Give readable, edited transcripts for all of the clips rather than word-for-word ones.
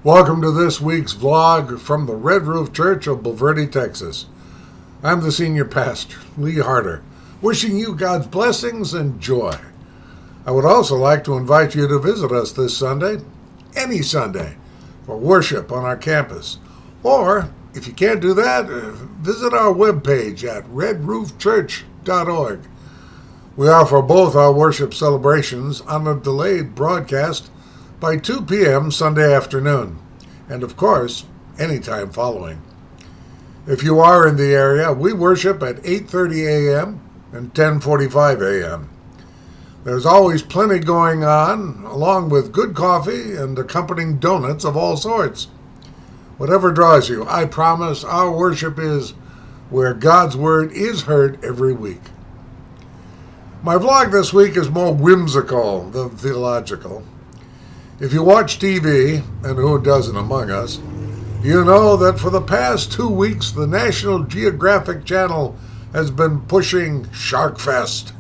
Welcome to this week's vlog from the Red Roof Church of Bulverde, Texas. I'm the senior pastor, Lee Harder, wishing you God's blessings and joy. I would also like to invite you to visit us this Sunday, any Sunday, for worship on our campus. Or, if you can't do that, visit our webpage at redroofchurch.org. We offer both our worship celebrations on a delayed broadcast by 2 p.m. Sunday afternoon, and of course, anytime following. If you are in the area, we worship at 8:30 a.m. and 10:45 a.m. There's always plenty going on, along with good coffee and accompanying donuts of all sorts. Whatever draws you, I promise our worship is where God's Word is heard every week. My vlog this week is more whimsical than theological. If you watch TV, and who doesn't among us, you know that for the past 2 weeks the National Geographic Channel has been pushing Shark Fest,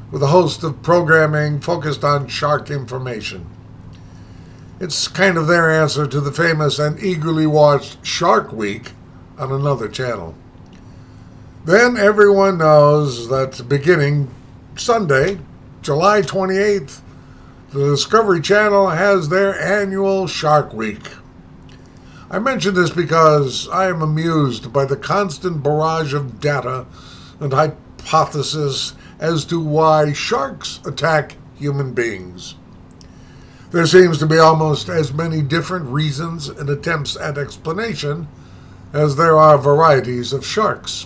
with a host of programming focused on shark information. It's kind of their answer to the famous and eagerly watched Shark Week on another channel. Then everyone knows that beginning Sunday, July 28th, the Discovery Channel has their annual Shark Week. I mention this because I am amused by the constant barrage of data and hypotheses as to why sharks attack human beings. There seems to be almost as many different reasons and attempts at explanation as there are varieties of sharks.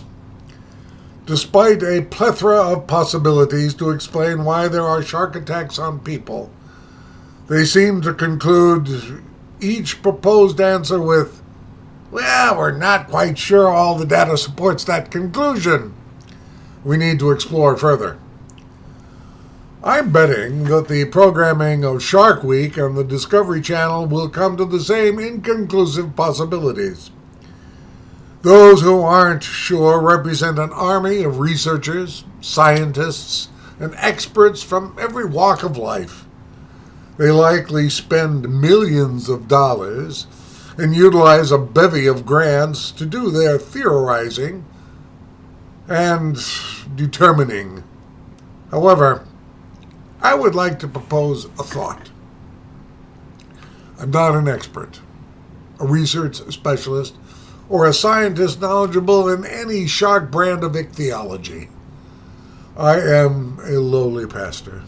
Despite a plethora of possibilities to explain why there are shark attacks on people, they seem to conclude each proposed answer with, "Well, we're not quite sure all the data supports that conclusion. We need to explore further." I'm betting that the programming of Shark Week on the Discovery Channel will come to the same inconclusive possibilities. Those who aren't sure represent an army of researchers, scientists, and experts from every walk of life. They likely spend millions of dollars and utilize a bevy of grants to do their theorizing and determining. However, I would like to propose a thought. I'm not an expert, a research specialist, or a scientist knowledgeable in any shark brand of ichthyology. I am a lowly pastor.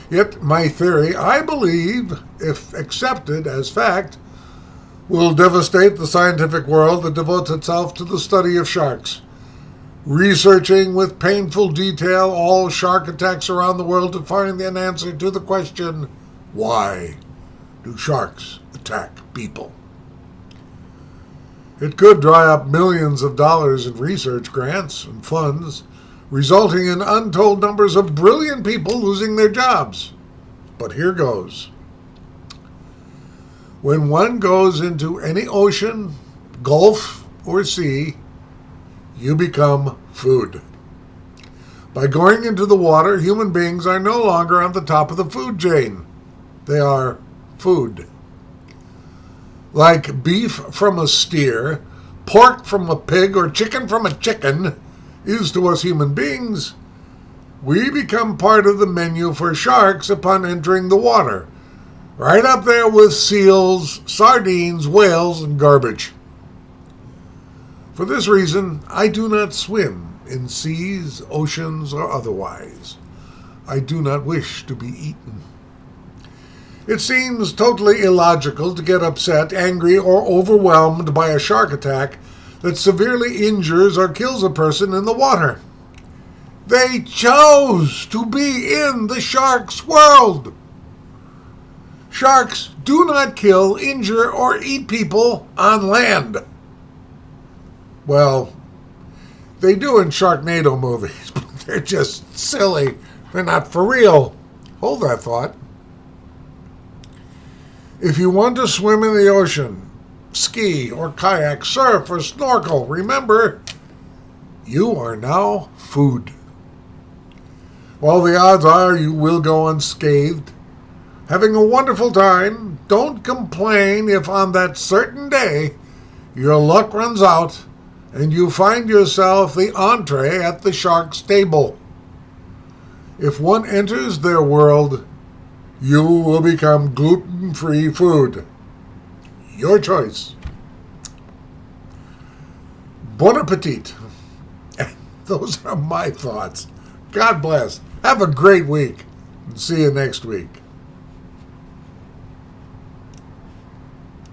Yet my theory, I believe, if accepted as fact, will devastate the scientific world that devotes itself to the study of sharks, researching with painful detail all shark attacks around the world to find an answer to the question, why do sharks attack people? It could dry up millions of dollars in research grants and funds, resulting in untold numbers of brilliant people losing their jobs. But here goes. When one goes into any ocean, gulf, or sea, you become food. By going into the water, human beings are no longer on the top of the food chain. They are food. Like beef from a steer, pork from a pig, or chicken from a chicken is to us human beings, we become part of the menu for sharks upon entering the water, right up there with seals, sardines, whales, and garbage. For this reason, I do not swim in seas, oceans, or otherwise. I do not wish to be eaten. It seems totally illogical to get upset, angry, or overwhelmed by a shark attack that severely injures or kills a person in the water. They chose to be in the shark's world. Sharks do not kill, injure, or eat people on land. Well, they do in Sharknado movies, but they're just silly. They're not for real. Hold that thought. If you want to swim in the ocean, ski or kayak, surf or snorkel, remember, you are now food. While the odds are you will go unscathed, having a wonderful time. Don't complain if on that certain day your luck runs out and you find yourself the entree at the shark's table. If one enters their world, you will become gluten-free food. Your choice. Bon appetit. Those are my thoughts. God bless. Have a great week. See you next week.